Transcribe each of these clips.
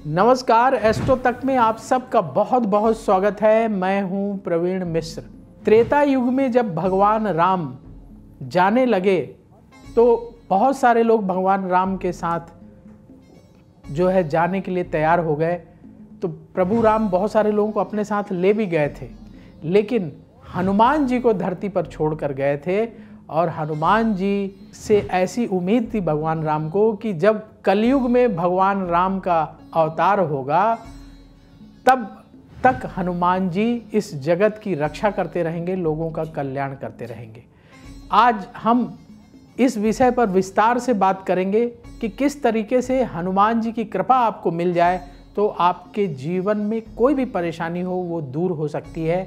नमस्कार, एस्ट्रो तक में आप सबका बहुत बहुत स्वागत है। मैं हूं प्रवीण मिश्र। त्रेता युग में जब भगवान राम जाने लगे तो बहुत सारे लोग भगवान राम के साथ जो है जाने के लिए तैयार हो गए। तो प्रभु राम बहुत सारे लोगों को अपने साथ ले भी गए थे, लेकिन हनुमान जी को धरती पर छोड़ कर गए थे। और हनुमान जी से ऐसी उम्मीद थी भगवान राम को कि जब कलयुग में भगवान राम का अवतार होगा तब तक हनुमान जी इस जगत की रक्षा करते रहेंगे, लोगों का कल्याण करते रहेंगे। आज हम इस विषय पर विस्तार से बात करेंगे कि किस तरीके से हनुमान जी की कृपा आपको मिल जाए तो आपके जीवन में कोई भी परेशानी हो वो दूर हो सकती है।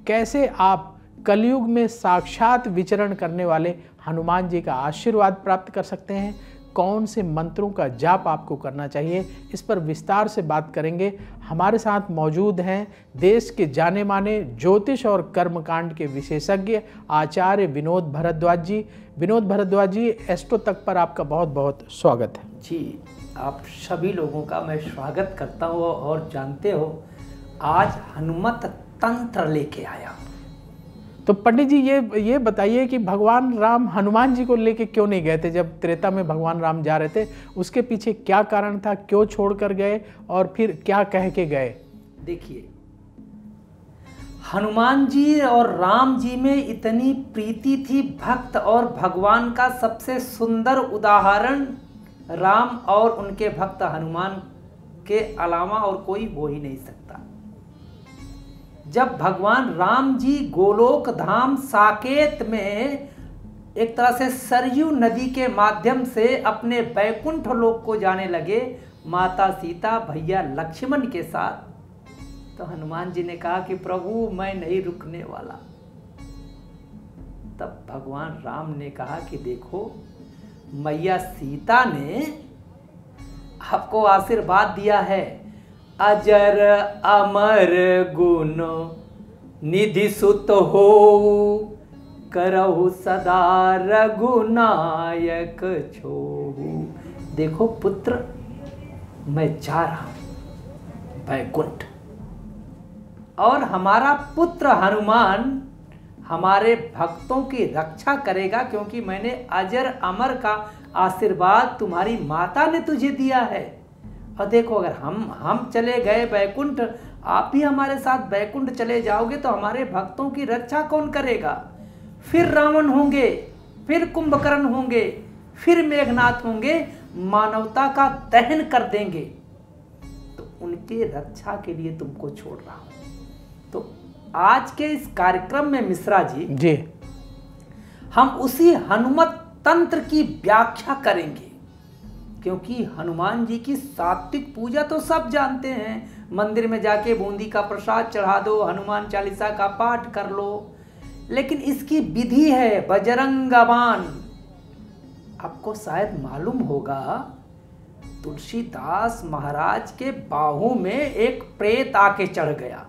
कैसे आप कलयुग में साक्षात विचरण करने वाले हनुमान जी का आशीर्वाद प्राप्त कर सकते हैं, कौन से मंत्रों का जाप आपको करना चाहिए, इस पर विस्तार से बात करेंगे। हमारे साथ मौजूद हैं देश के जाने माने ज्योतिष और कर्मकांड के विशेषज्ञ आचार्य विनोद भारद्वाज जी। विनोद भारद्वाज जी, एस्ट्रो तक पर आपका बहुत बहुत स्वागत है। जी, आप सभी लोगों का मैं स्वागत करता हूँ। और जानते हो, आज हनुमत तंत्र लेके आया। तो पंडित जी ये बताइए कि भगवान राम हनुमान जी को लेके क्यों नहीं गए थे? जब त्रेता में भगवान राम जा रहे थे उसके पीछे क्या कारण था, क्यों छोड़ कर गए और फिर क्या कह के गए? देखिए, हनुमान जी और राम जी में इतनी प्रीति थी, भक्त और भगवान का सबसे सुंदर उदाहरण राम और उनके भक्त हनुमान के अलावा और कोई हो ही नहीं सकता। जब भगवान राम जी गोलोक धाम साकेत में एक तरह से सरयू नदी के माध्यम से अपने बैकुंठ लोक को जाने लगे, माता सीता भैया लक्ष्मण के साथ, तो हनुमान जी ने कहा कि प्रभु मैं नहीं रुकने वाला। तब भगवान राम ने कहा कि देखो, मैया सीता ने आपको आशीर्वाद दिया है, अजर अमर गुण निधि सुत हो, करहु सदा रघुनायक छोहु। देखो पुत्र, मैं जा रहा हूं बैकुंठ, और हमारा पुत्र हनुमान हमारे भक्तों की रक्षा करेगा, क्योंकि मैंने अजर अमर का आशीर्वाद तुम्हारी माता ने तुझे दिया है। और देखो, अगर हम चले गए बैकुंठ, आप भी हमारे साथ बैकुंठ चले जाओगे तो हमारे भक्तों की रक्षा कौन करेगा? फिर रावण होंगे, फिर कुंभकर्ण होंगे, फिर मेघनाथ होंगे, मानवता का दहन कर देंगे। तो उनके रक्षा के लिए तुमको छोड़ रहा हूं। तो आज के इस कार्यक्रम में मिश्रा जी हम उसी हनुमत तंत्र की व्याख्या करेंगे, क्योंकि हनुमान जी की सात्विक पूजा तो सब जानते हैं। मंदिर में जाके बूंदी का प्रसाद चढ़ा दो, हनुमान चालीसा का पाठ कर लो, लेकिन इसकी विधि है बजरंगबाण। आपको शायद मालूम होगा, तुलसीदास महाराज के बाहों में एक प्रेत आके चढ़ गया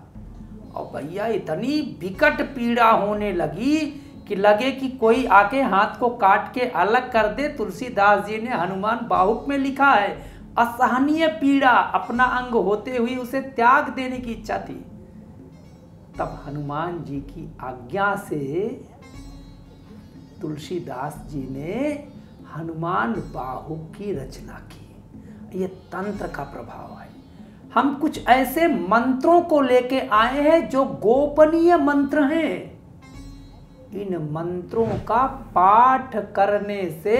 और भैया इतनी विकट पीड़ा होने लगी कि लगे कि कोई आके हाथ को काट के अलग कर दे। तुलसीदास जी ने हनुमान बाहुक में लिखा है, असहनीय पीड़ा, अपना अंग होते हुए उसे त्याग देने की इच्छा थी। तब हनुमान जी की आज्ञा से तुलसीदास जी ने हनुमान बाहुक की रचना की। ये तंत्र का प्रभाव है। हम कुछ ऐसे मंत्रों को लेके आए हैं जो गोपनीय मंत्र हैं। इन मंत्रों का पाठ करने से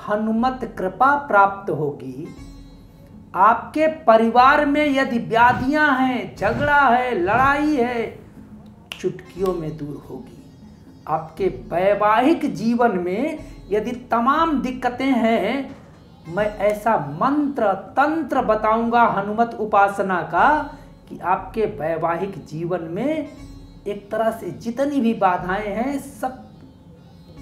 हनुमत कृपा प्राप्त होगी। आपके परिवार में यदि व्याधियां हैं, झगड़ा है, लड़ाई है, चुटकियों में दूर होगी। आपके वैवाहिक जीवन में यदि तमाम दिक्कतें हैं, मैं ऐसा मंत्र तंत्र बताऊंगा हनुमत उपासना का कि आपके वैवाहिक जीवन में एक तरह से जितनी भी बाधाएं हैं सब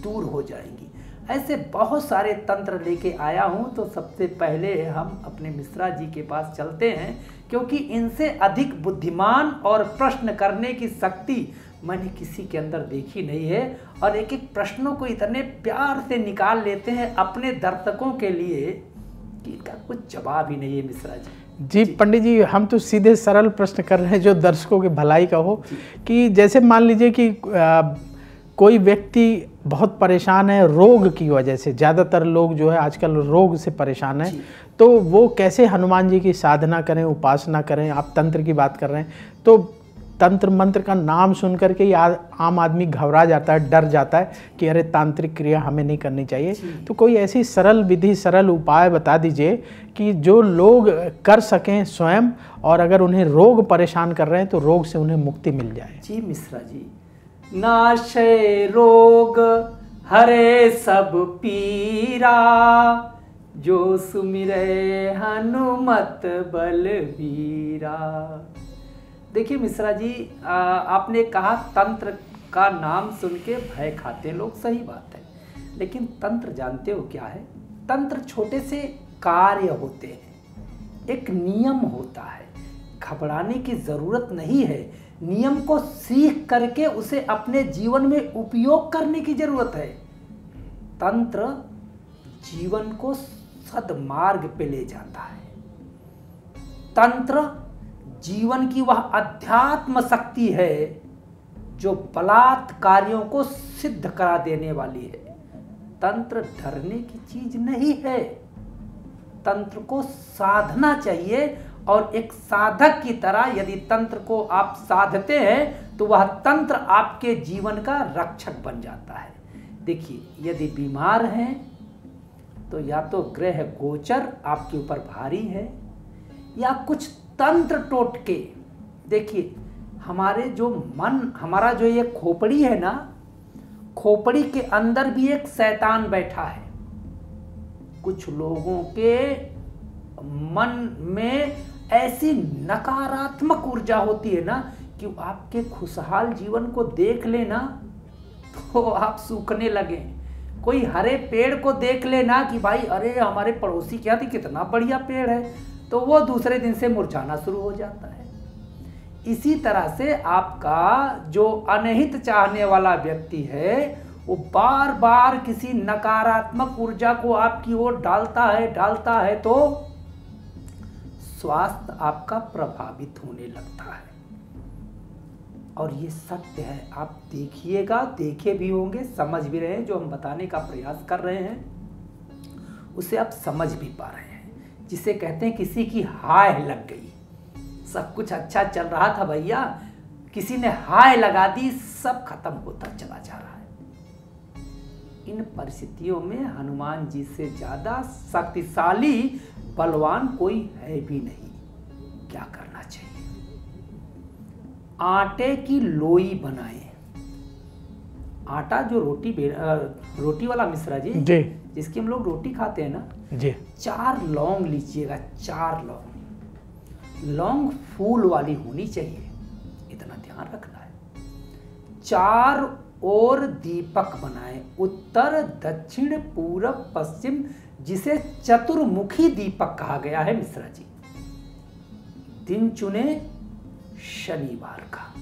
दूर हो जाएंगी। ऐसे बहुत सारे तंत्र लेके आया हूं। तो सबसे पहले हम अपने मिश्रा जी के पास चलते हैं, क्योंकि इनसे अधिक बुद्धिमान और प्रश्न करने की शक्ति मैंने किसी के अंदर देखी नहीं है। और एक एक प्रश्नों को इतने प्यार से निकाल लेते हैं अपने दर्शकों के लिए कि इनका कुछ जवाब ही नहीं है मिश्रा जी। जी पंडित जी, हम तो सीधे सरल प्रश्न कर रहे हैं जो दर्शकों की भलाई का हो, कि जैसे मान लीजिए कि कोई व्यक्ति बहुत परेशान है रोग की वजह से, ज़्यादातर लोग जो है आजकल रोग से परेशान है, तो वो कैसे हनुमान जी की साधना करें, उपासना करें? आप तंत्र की बात कर रहे हैं, तो तंत्र मंत्र का नाम सुन करके ही आम आदमी घबरा जाता है, डर जाता है कि अरे तांत्रिक क्रिया हमें नहीं करनी चाहिए। तो कोई ऐसी सरल विधि, सरल उपाय बता दीजिए कि जो लोग कर सकें स्वयं, और अगर उन्हें रोग परेशान कर रहे हैं तो रोग से उन्हें मुक्ति मिल जाए। जी मिश्रा जी, नाशे रोग हरे सब पीरा, जो सुमिरे हनुमत बलबीरा। देखिए मिश्रा जी, आपने कहा तंत्र का नाम सुन के भय खाते लोग, सही बात है, लेकिन तंत्र जानते हो क्या है? तंत्र छोटे से कार्य होते हैं, एक नियम होता है, घबराने की जरूरत नहीं है। नियम को सीख करके उसे अपने जीवन में उपयोग करने की जरूरत है। तंत्र जीवन को सद्मार्ग पे ले जाता है। तंत्र जीवन की वह अध्यात्म शक्ति है जो बलात्कारियों को सिद्ध करा देने वाली है। तंत्र डरने की चीज नहीं है, तंत्र को साधना चाहिए, और एक साधक की तरह यदि तंत्र को आप साधते हैं तो वह तंत्र आपके जीवन का रक्षक बन जाता है। देखिए, यदि बीमार हैं तो या तो ग्रह गोचर आपके ऊपर भारी है, या कुछ तंत्र टोटके। देखिए, हमारे जो मन, हमारा जो ये खोपड़ी है ना, खोपड़ी के अंदर भी एक शैतान बैठा है। कुछ लोगों के मन में ऐसी नकारात्मक ऊर्जा होती है ना कि आपके खुशहाल जीवन को देख लेना तो आप सूखने लगे। कोई हरे पेड़ को देख लेना कि भाई अरे हमारे पड़ोसी क्या थी, कितना बढ़िया पेड़ है, तो वो दूसरे दिन से मुरझाना शुरू हो जाता है। इसी तरह से आपका जो अनहित चाहने वाला व्यक्ति है वो बार बार किसी नकारात्मक ऊर्जा को आपकी ओर डालता है तो स्वास्थ्य आपका प्रभावित होने लगता है। और ये सत्य है, आप देखिएगा, देखे भी होंगे, समझ भी रहे हैं, जो हम बताने का प्रयास कर रहे हैं उसे आप समझ भी पा रहे हैं। जिसे कहते हैं किसी की हाय लग गई, सब कुछ अच्छा चल रहा था भैया, किसी ने हाय लगा दी, सब खत्म होता चला जा रहा है। इन परिस्थितियों में हनुमान जी से ज्यादा शक्तिशाली बलवान कोई है भी नहीं। क्या करना चाहिए? आटे की लोई बनाएं। आटा जो रोटी वाला मिश्रा जी, जिसकी हम लोग रोटी खाते हैं ना जी, 4 लौंग लीजिएगा, 4 लौंग। लौंग फूल वाली होनी चाहिए, इतना ध्यान रखना है। 4 और दीपक बनाएं, उत्तर दक्षिण पूरब पश्चिम, जिसे चतुर्मुखी दीपक कहा गया है मिश्रा जी। दिन चुने शनिवार का,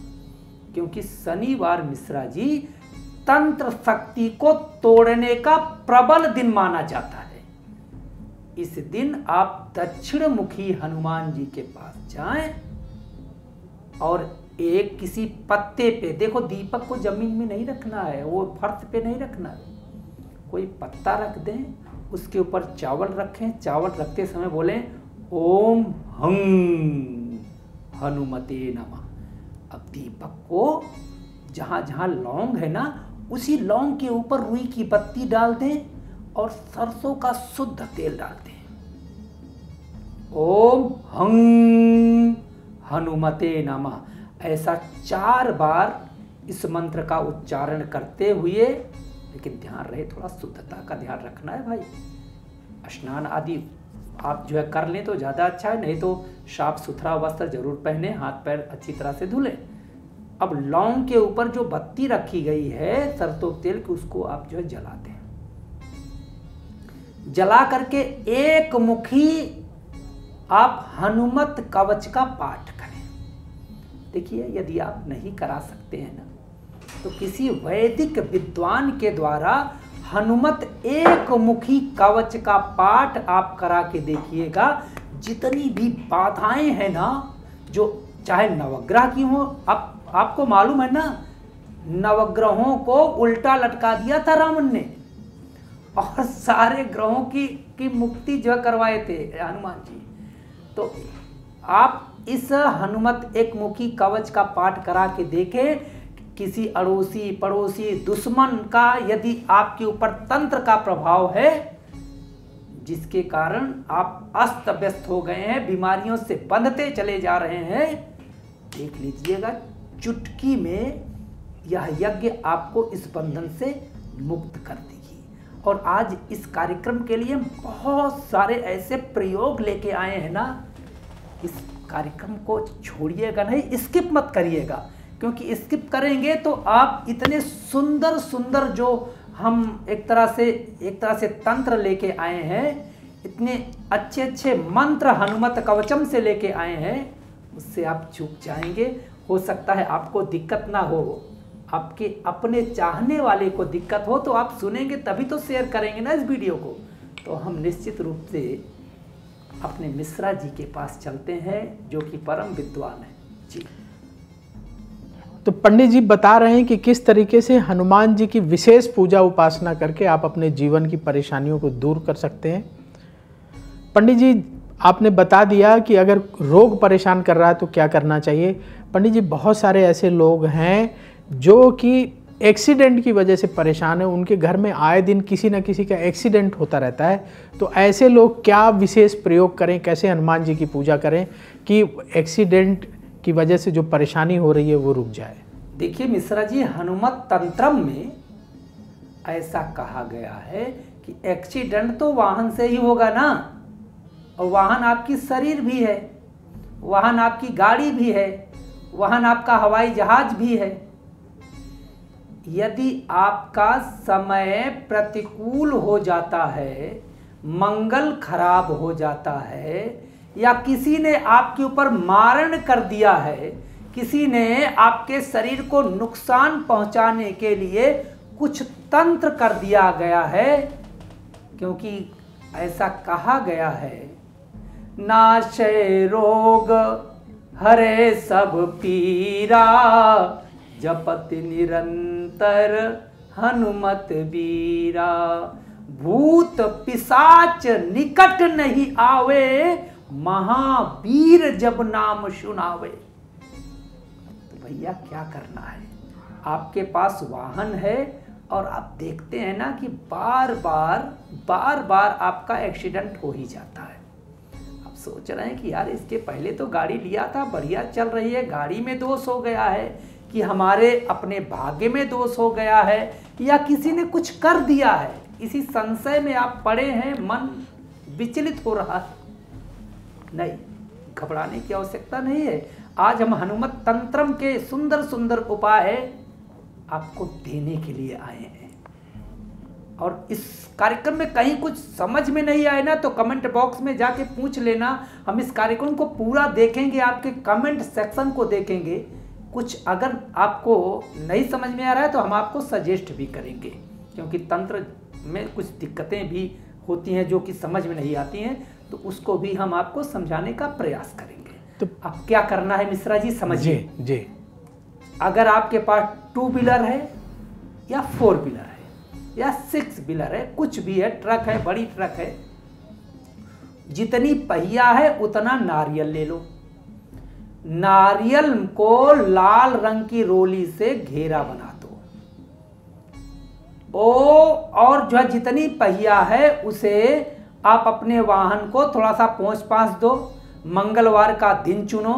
क्योंकि शनिवार मिश्रा जी तंत्र शक्ति को तोड़ने का प्रबल दिन माना जाता है। इस दिन आप दक्षिण मुखी हनुमान जी के पास जाएं और एक किसी पत्ते पे, देखो दीपक को जमीन में नहीं रखना है, वो फर्श पे नहीं रखना है, कोई पत्ता रख दें, उसके ऊपर चावल रखें, चावल रखते समय बोलें ओम हं हनुमते नमः। अब दीपक को जहां जहां लौंग है ना, उसी लौंग के ऊपर रुई की पत्ती डाल दें और सरसों का शुद्ध तेल डाल दें। ओम हं हनुमते नमः, ऐसा 4 बार इस मंत्र का उच्चारण करते हुए, लेकिन ध्यान रहे थोड़ा शुद्धता का ध्यान रखना है भाई। स्नान आदि आप जो है कर लें तो ज़्यादा अच्छा है, नहीं तो साफ सुथरा वस्त्र जरूर पहने, हाथ पैर अच्छी तरह से धुलें। अब लौंग के ऊपर जो बत्ती रखी गई है सरसों तेल की, उसको आप जो है जला दें। जला करके एक मुखी आप हनुमत कवच का पाठ करें। देखिए, यदि आप नहीं करा सकते हैं ना, तो किसी वैदिक विद्वान के द्वारा हनुमत एक मुखी कवच का पाठ आप करा के देखिएगा। जितनी भी बाधाएं हैं ना, जो चाहे नवग्रह की हो, आपको मालूम है ना, नवग्रहों को उल्टा लटका दिया था रावण ने और सारे ग्रहों की मुक्ति जो करवाए थे हनुमान जी। तो आप इस हनुमत एक मुखी कवच का पाठ करा के देखें, किसी अड़ोसी पड़ोसी दुश्मन का यदि आपके ऊपर तंत्र का प्रभाव है, जिसके कारण आप अस्त व्यस्त हो गए हैं, बीमारियों से बंधते चले जा रहे हैं, देख लीजिएगा चुटकी में यह यज्ञ आपको इस बंधन से मुक्त कर देगी। और आज इस कार्यक्रम के लिए बहुत सारे ऐसे प्रयोग लेके आए हैं ना, इस कार्यक्रम को छोड़िएगा नहीं, स्किप मत करिएगा, क्योंकि स्किप करेंगे तो आप इतने सुंदर सुंदर जो हम एक तरह से तंत्र लेके आए हैं, इतने अच्छे अच्छे मंत्र हनुमत कवचम से लेके आए हैं, उससे आप चूक जाएंगे। हो सकता है आपको दिक्कत ना हो, आपके अपने चाहने वाले को दिक्कत हो, तो आप सुनेंगे तभी तो शेयर करेंगे ना इस वीडियो को। तो हम निश्चित रूप से अपने मिश्रा जी के पास चलते हैं, जो कि परम विद्वान है जी। तो पंडित जी बता रहे हैं कि किस तरीके से हनुमान जी की विशेष पूजा उपासना करके आप अपने जीवन की परेशानियों को दूर कर सकते हैं। पंडित जी आपने बता दिया कि अगर रोग परेशान कर रहा है तो क्या करना चाहिए। पंडित जी बहुत सारे ऐसे लोग हैं जो कि एक्सीडेंट की वजह से परेशान है, उनके घर में आए दिन किसी न किसी का एक्सीडेंट होता रहता है, तो ऐसे लोग क्या विशेष प्रयोग करें, कैसे हनुमान जी की पूजा करें कि एक्सीडेंट की वजह से जो परेशानी हो रही है वो रुक जाए। देखिए मिश्रा जी, हनुमत तंत्रम में ऐसा कहा गया है कि एक्सीडेंट तो वाहन से ही होगा ना, और वाहन आपकी शरीर भी है, वाहन आपकी गाड़ी भी है, वाहन आपका हवाई जहाज भी है। यदि आपका समय प्रतिकूल हो जाता है, मंगल खराब हो जाता है, या किसी ने आपके ऊपर मारण कर दिया है, किसी ने आपके शरीर को नुकसान पहुंचाने के लिए कुछ तंत्र कर दिया गया है, क्योंकि ऐसा कहा गया है, नाशे रोग हरे सब पीरा, जपत निरंतर हनुमत बीरा, भूत पिशाच निकट नहीं आवे, महावीर जब नाम सुनावे। तो भैया क्या करना है, आपके पास वाहन है और आप देखते हैं ना कि बार बार आपका एक्सीडेंट हो ही जाता है। आप सोच रहे हैं कि यार इसके पहले तो गाड़ी लिया था, बढ़िया चल रही है, गाड़ी में दोष हो गया है कि हमारे अपने भाग्य में दोष हो गया है, या किसी ने कुछ कर दिया है, इसी संशय में आप पड़े हैं, मन विचलित हो रहा है। नहीं, घबराने की आवश्यकता नहीं है। आज हम हनुमत तंत्रम के सुंदर सुंदर उपाय आपको देने के लिए आए हैं। और इस कार्यक्रम में कहीं कुछ समझ में नहीं आए ना, तो कमेंट बॉक्स में जाके पूछ लेना, हम इस कार्यक्रम को पूरा देखेंगे, आपके कमेंट सेक्शन को देखेंगे। कुछ अगर आपको नहीं समझ में आ रहा है तो हम आपको सजेस्ट भी करेंगे, क्योंकि तंत्र में कुछ दिक्कतें भी होती हैं जो कि समझ में नहीं आती हैं, तो उसको भी हम आपको समझाने का प्रयास करेंगे। तो अब क्या करना है मिश्रा जी, समझिए जी। अगर आपके पास 2 व्हीलर है या 4 व्हीलर है या 6 व्हीलर है, कुछ भी है, ट्रक है, बड़ी ट्रक है, जितनी पहिया है उतना नारियल ले लो। नारियल को लाल रंग की रोली से घेरा बना दो, और जो जितनी पहिया है उसे आप अपने वाहन को थोड़ा सा पोंछ पाछ दो, मंगलवार का दिन चुनो,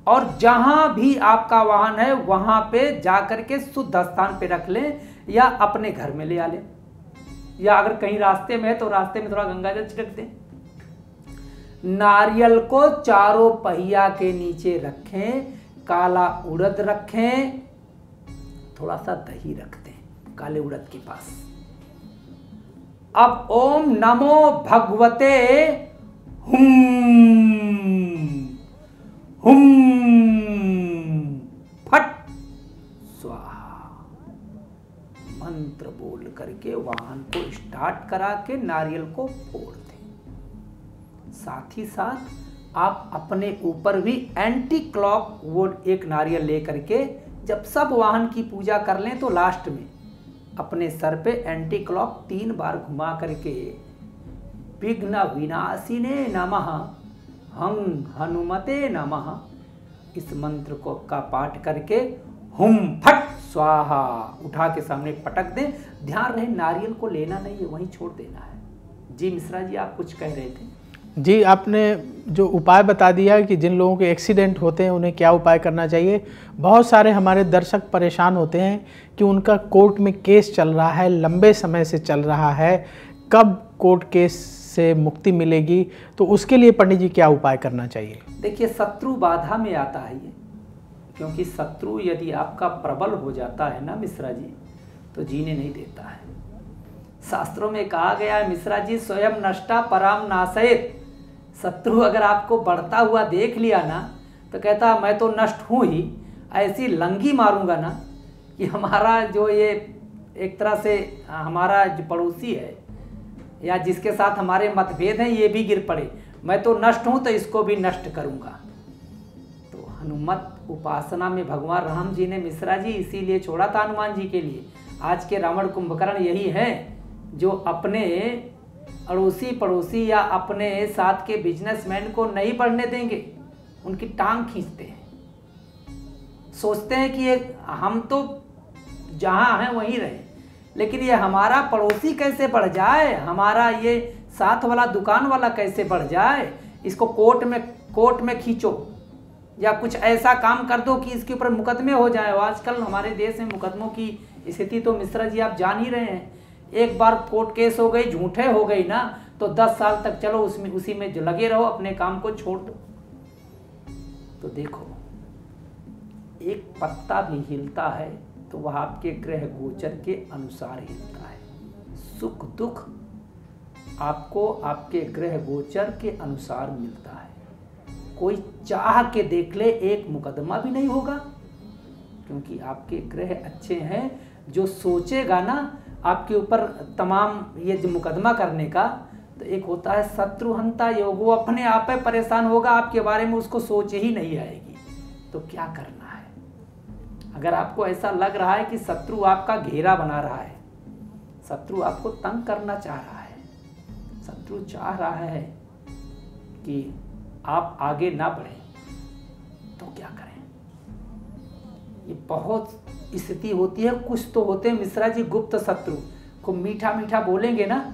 और जहां भी आपका वाहन है वहां पे जाकर के शुद्ध स्थान पे रख लें, या अपने घर में ले आ लें, या अगर कहीं रास्ते में है तो रास्ते में थोड़ा गंगा जल छिड़क दें। नारियल को चारों पहिया के नीचे रखें, काला उड़द रखें, थोड़ा सा दही रख दें काले उड़द के पास। अब ओम नमो भगवते हुम हुम फट स्वाहा मंत्र बोल करके वाहन को स्टार्ट करा के नारियल को फोड़ दें। साथ ही साथ आप अपने ऊपर भी एंटी क्लॉक वो एक नारियल ले करके जब सब वाहन की पूजा कर लें तो लास्ट में अपने सर पे एंटी क्लॉक 3 बार घुमा करके विघ्न विनाशिने नमः हं हनुमते नमः इस मंत्र को का पाठ करके हुम फट स्वाहा उठा के सामने पटक दें। ध्यान रहे नारियल को लेना नहीं है, वहीं छोड़ देना है। जी मिश्रा जी, आप कुछ कह रहे थे। जी, आपने जो उपाय बता दिया कि जिन लोगों के एक्सीडेंट होते हैं उन्हें क्या उपाय करना चाहिए। बहुत सारे हमारे दर्शक परेशान होते हैं कि उनका कोर्ट में केस चल रहा है, लंबे समय से चल रहा है, कब कोर्ट केस से मुक्ति मिलेगी, तो उसके लिए पंडित जी क्या उपाय करना चाहिए? देखिए, शत्रु बाधा में आता है ये, क्योंकि शत्रु यदि आपका प्रबल हो जाता है ना मिश्रा जी, तो जीने नहीं देता है। शास्त्रों में कहा गया है मिश्रा जी, स्वयं नष्टा पराम नाशयेत। शत्रु अगर आपको बढ़ता हुआ देख लिया ना तो कहता मैं तो नष्ट हूँ ही, ऐसी लंगी मारूंगा ना कि हमारा जो ये एक तरह से हमारा जो पड़ोसी है या जिसके साथ हमारे मतभेद हैं ये भी गिर पड़े। मैं तो नष्ट हूँ तो इसको भी नष्ट करूँगा। तो हनुमत उपासना में भगवान राम जी ने मिश्रा जी इसीलिए छोड़ा था हनुमान जी के लिए। आज के रावण कुंभकर्ण यही हैं जो अपने अड़ोसी पड़ोसी या अपने साथ के बिजनेसमैन को नहीं बढ़ने देंगे, उनकी टांग खींचते हैं। सोचते हैं कि हम तो जहाँ हैं वहीं रहें, लेकिन ये हमारा पड़ोसी कैसे बढ़ जाए, हमारा ये साथ वाला दुकान वाला कैसे बढ़ जाए, इसको कोर्ट में खींचो या कुछ ऐसा काम कर दो कि इसके ऊपर मुकदमे हो जाए। आजकल हमारे देश में मुकदमों की स्थिति तो मिश्रा जी आप जान ही रहे हैं। एक बार कोर्ट केस हो गई, झूठे हो गई ना, तो 10 साल तक चलो उसी में जो लगे रहो, अपने काम को छोड़ दो। तो देखो, एक पत्ता भी हिलता है तो वह आपके ग्रह गोचर के अनुसार हिलता है। सुख दुख आपको आपके ग्रह गोचर के अनुसार मिलता है। कोई चाह के देख ले, एक मुकदमा भी नहीं होगा, क्योंकि आपके ग्रह अच्छे हैं। जो सोचेगा ना आपके ऊपर तमाम ये जो मुकदमा करने का, तो एक होता है शत्रुहंता योग, वो अपने आप पे परेशान होगा, आपके बारे में उसको सोच ही नहीं आएगी। तो क्या करना है? अगर आपको ऐसा लग रहा है कि शत्रु आपका घेरा बना रहा है, शत्रु आपको तंग करना चाह रहा है, शत्रु चाह रहा है कि आप आगे ना बढ़ें, तो क्या करें? ये बहुत स्थिति होती है। कुछ तो होते हैं मिश्रा जी गुप्त शत्रु, को मीठा मीठा बोलेंगे ना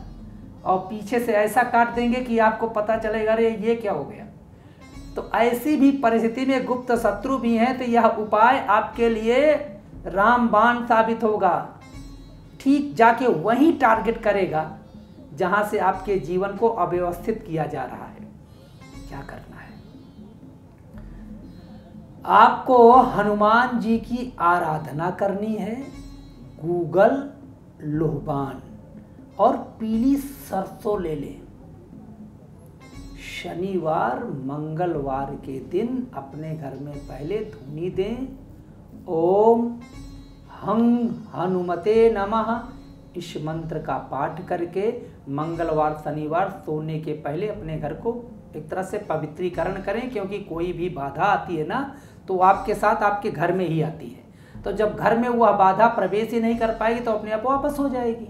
और पीछे से ऐसा काट देंगे कि आपको पता चलेगा अरे ये क्या हो गया। तो ऐसी भी परिस्थिति में गुप्त शत्रु भी हैं, तो यह उपाय आपके लिए रामबाण साबित होगा। ठीक जाके वही टारगेट करेगा जहां से आपके जीवन को अव्यवस्थित किया जा रहा है। क्या करना है? आपको हनुमान जी की आराधना करनी है। गूगल लोहबान और पीली सरसों ले लें। शनिवार मंगलवार के दिन अपने घर में पहले धुनी दें, ओम हं हनुमते नमः इस मंत्र का पाठ करके मंगलवार शनिवार सोने के पहले अपने घर को एक तरह से पवित्रीकरण करें, क्योंकि कोई भी बाधा आती है ना तो आपके साथ आपके घर में ही आती है। तो जब घर में वह बाधा प्रवेश ही नहीं कर पाएगी तो अपने आप वापस हो जाएगी।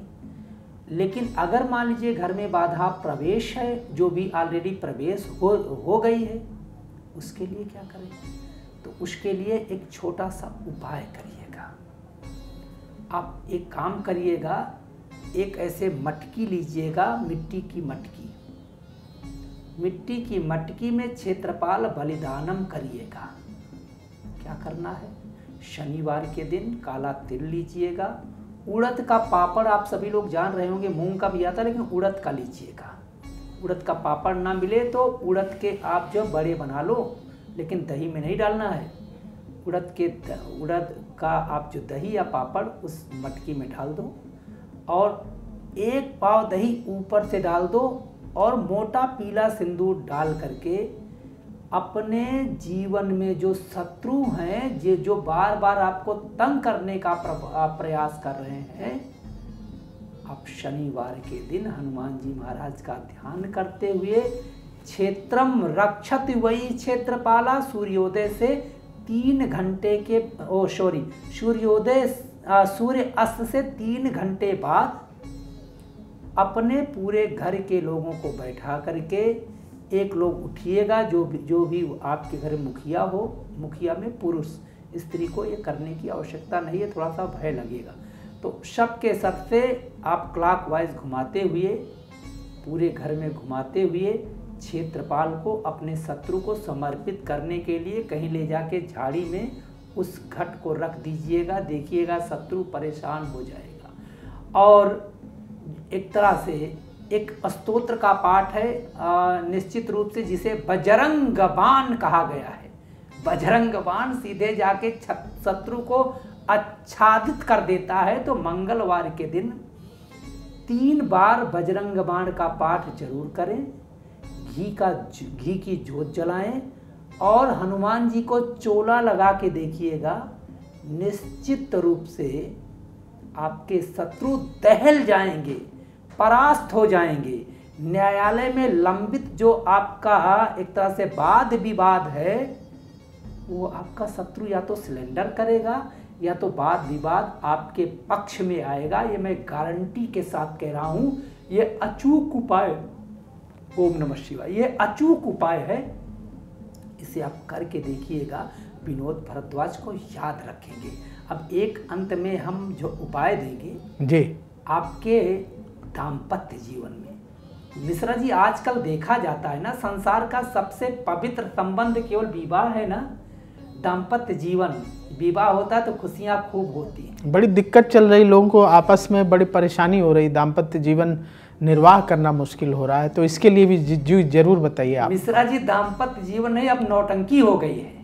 लेकिन अगर मान लीजिए घर में बाधा प्रवेश है, जो भी ऑलरेडी प्रवेश हो गई है, उसके लिए क्या करें? तो उसके लिए एक छोटा सा उपाय करिएगा। आप एक काम करिएगा, एक ऐसे मटकी लीजिएगा, मिट्टी की मटकी, मिट्टी की मटकी में क्षेत्रपाल बलिदानम करिएगा। क्या करना है? शनिवार के दिन काला तिल लीजिएगा। उड़द का पापड़ आप सभी लोग जान रहे होंगे, मूंग का भी आता है, लेकिन उड़द का लीजिएगा। उड़द का पापड़ ना मिले तो उड़द के आप जो बड़े बना लो, लेकिन दही में नहीं डालना है। उड़द का आप जो दही या पापड़ उस मटकी में डाल दो और 1 पाव दही ऊपर से डाल दो और मोटा पीला सिंदूर डाल करके अपने जीवन में जो शत्रु हैं, जो बार बार आपको तंग करने का प्रयास कर रहे हैं, आप शनिवार के दिन हनुमान जी महाराज का ध्यान करते हुए क्षेत्रम रक्षति वही क्षेत्रपाला, सूर्योदय से 3 घंटे के सूर्य अस्त से 3 घंटे बाद अपने पूरे घर के लोगों को बैठा करके एक लोग उठिएगा, जो भी आपके घर मुखिया हो, मुखिया में पुरुष, स्त्री को ये करने की आवश्यकता नहीं है, थोड़ा सा भय लगेगा। तो सब के सब से आप क्लॉकवाइज घुमाते हुए, पूरे घर में घुमाते हुए क्षेत्रपाल को अपने शत्रु को समर्पित करने के लिए कहीं ले जाके झाड़ी में उस घट को रख दीजिएगा। देखिएगा शत्रु परेशान हो जाएगा। और एक तरह से एक स्तोत्र का पाठ है निश्चित रूप से, जिसे बजरंग बाण कहा गया है। बजरंग बाण सीधे जाके शत्रु को आच्छादित कर देता है। तो मंगलवार के दिन 3 बार बजरंग बाण का पाठ जरूर करें, घी की जोत जलाएं और हनुमान जी को चोला लगा के देखिएगा। निश्चित रूप से आपके शत्रु दहल जाएंगे, परास्त हो जाएंगे। न्यायालय में लंबित जो आपका एक तरह से वाद विवाद है, वो आपका शत्रु या तो सिलेंडर करेगा या तो वाद विवाद आपके पक्ष में आएगा। ये मैं गारंटी के साथ कह रहा हूं। ये अचूक उपाय, ओम नमः शिवाय, ये अचूक उपाय है। इसे आप करके देखिएगा, विनोद भारद्वाज को याद रखेंगे। अब एक अंत में हम जो उपाय देंगे जी आपके दाम्पत्य जीवन में। मिश्रा जी, आजकल देखा जाता है ना, संसार का सबसे पवित्र संबंध केवल विवाह है ना, दाम्पत्य जीवन। विवाह होता है तो खुशियां खूब होती हैं। बड़ी दिक्कत चल रही, लोगों को आपस में बड़ी परेशानी हो रही, दाम्पत्य जीवन निर्वाह करना मुश्किल हो रहा है। तो इसके लिए भी जरूर बताइए आप। मिश्रा जी, दाम्पत्य जीवन नहीं, अब नौटंकी हो गई है।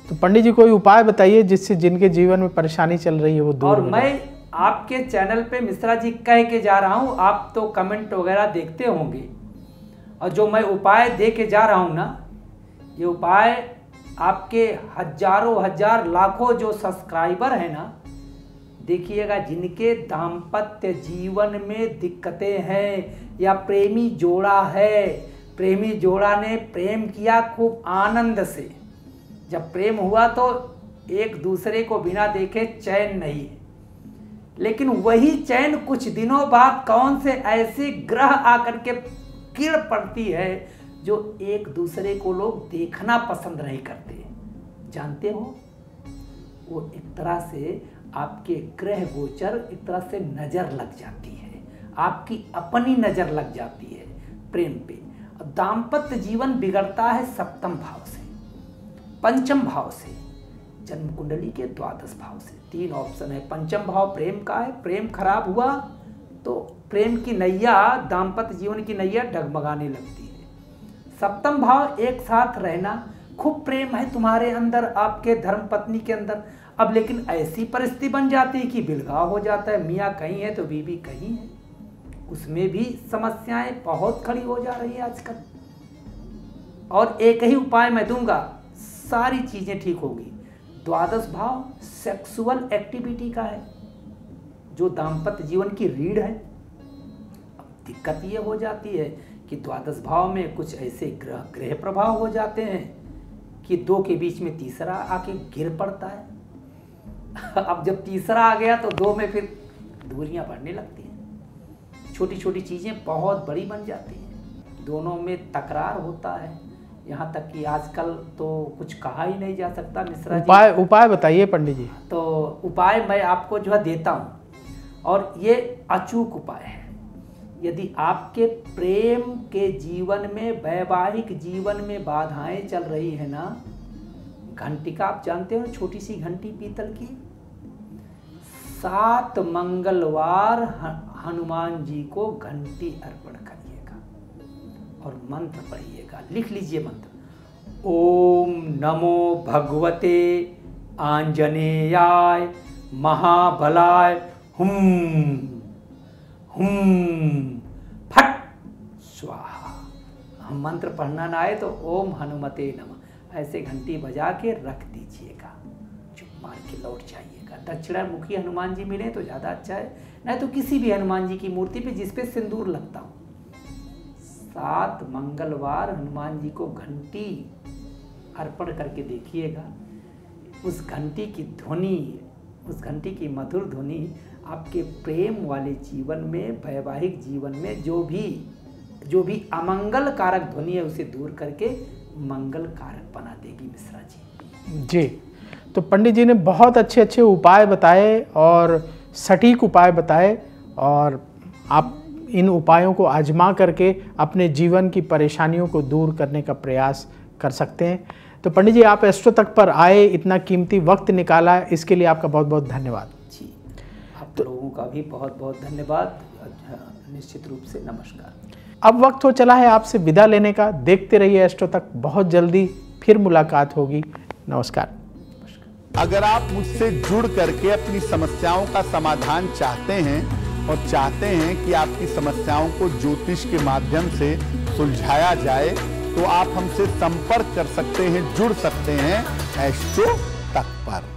तो पंडित जी कोई उपाय बताइए जिससे जिनके जीवन में परेशानी चल रही है वो दूर हो जाए। मैं आपके चैनल पे मिश्रा जी कह के जा रहा हूँ, आप तो कमेंट वगैरह देखते होंगे, और जो मैं उपाय दे के जा रहा हूँ ना, ये उपाय आपके हजारों हजार लाखों जो सब्सक्राइबर है ना, देखिएगा, जिनके दाम्पत्य जीवन में दिक्कतें हैं या प्रेमी जोड़ा है, प्रेमी जोड़ा ने प्रेम किया खूब आनंद से, जब प्रेम हुआ तो एक दूसरे को बिना देखे चैन नहीं है, लेकिन वही चैन कुछ दिनों बाद कौन से ऐसे ग्रह आकर के गिर पड़ती है जो एक दूसरे को लोग देखना पसंद नहीं करते। जानते हो, वो एक तरह से आपके ग्रह गोचर एक तरह से नजर लग जाती है, आपकी अपनी नजर लग जाती है प्रेम पे। दाम्पत्य जीवन बिगड़ता है 7वें भाव से, 5वें भाव से, जन्म कुंडली के 12 भाव से। 3 ऑप्शन है। 5वां भाव प्रेम का है, प्रेम खराब हुआ तो प्रेम की नैया, दाम्पत्य जीवन की नैया डगमगाने लगती है। 7वां भाव एक साथ रहना, खूब प्रेम है तुम्हारे अंदर, आपके धर्म पत्नी के अंदर, अब लेकिन ऐसी परिस्थिति बन जाती है कि बिलगाव हो जाता है, मियाँ कहीं है तो बीवी कहीं है, उसमें भी समस्याएं बहुत खड़ी हो जा रही है आजकल। और एक ही उपाय मैं दूंगा, सारी चीजें ठीक होगी। 12 भाव सेक्सुअल एक्टिविटी का है, जो दाम्पत्य जीवन की रीढ़ है। अब दिक्कत ये हो जाती है कि 12 भाव में कुछ ऐसे ग्रह प्रभाव हो जाते हैं कि 2 के बीच में तीसरा आके गिर पड़ता है। अब जब तीसरा आ गया तो 2 में फिर दूरियां बढ़ने लगती हैं, छोटी छोटी चीजें बहुत बड़ी बन जाती हैं, दोनों में तकरार होता है, यहाँ तक कि आजकल तो कुछ कहा ही नहीं जा सकता। मिश्रा जी, उपाय बताइए पंडित जी। तो उपाय मैं आपको जो है देता हूँ, और ये अचूक उपाय है। यदि आपके प्रेम के जीवन में, वैवाहिक जीवन में बाधाएं चल रही है ना, घंटिका आप जानते हो, छोटी सी घंटी पीतल की, 7 मंगलवार हनुमान जी को घंटी अर्पण करिएगा और मंत्र पढ़िएगा। लिख लीजिए मंत्र, ओम नमो भगवते आंजनेयाय महाबलाय हुम हुम फट स्वाहा। हम मंत्र पढ़ना ना आए तो ओम हनुमते नमः ऐसे घंटी बजा के रख दीजिएगा, चुप मार के लौट जाइएगा। दक्षिणा मुखी हनुमान जी मिले तो ज़्यादा अच्छा है, नहीं तो किसी भी हनुमान जी की मूर्ति पे जिस पे सिंदूर लगता हो, 7 मंगलवार हनुमान जी को घंटी अर्पण करके देखिएगा। उस घंटी की ध्वनि, उस घंटी की मधुर ध्वनि आपके प्रेम वाले जीवन में, वैवाहिक जीवन में जो भी अमंगल कारक ध्वनि है उसे दूर करके मंगल कारक बना देगी मिश्रा जी। जी, तो पंडित जी ने बहुत अच्छे अच्छे उपाय बताए और सटीक उपाय बताए, और आप इन उपायों को आजमा करके अपने जीवन की परेशानियों को दूर करने का प्रयास कर सकते हैं। तो पंडित जी, आप एस्ट्रो तक पर आए, इतना कीमती वक्त निकाला, इसके लिए आपका बहुत बहुत धन्यवाद। जी, आप लोगों का भी बहुत बहुत धन्यवाद। निश्चित रूप से नमस्कार। अब वक्त हो चला है आपसे विदा लेने का। देखते रहिए एस्ट्रो तक, बहुत जल्दी फिर मुलाकात होगी। नमस्कार। अगर आप मुझसे जुड़ करके अपनी समस्याओं का समाधान चाहते हैं और चाहते हैं कि आपकी समस्याओं को ज्योतिष के माध्यम से सुलझाया जाए, तो आप हमसे संपर्क कर सकते हैं, जुड़ सकते हैं एस्ट्रो तक पर।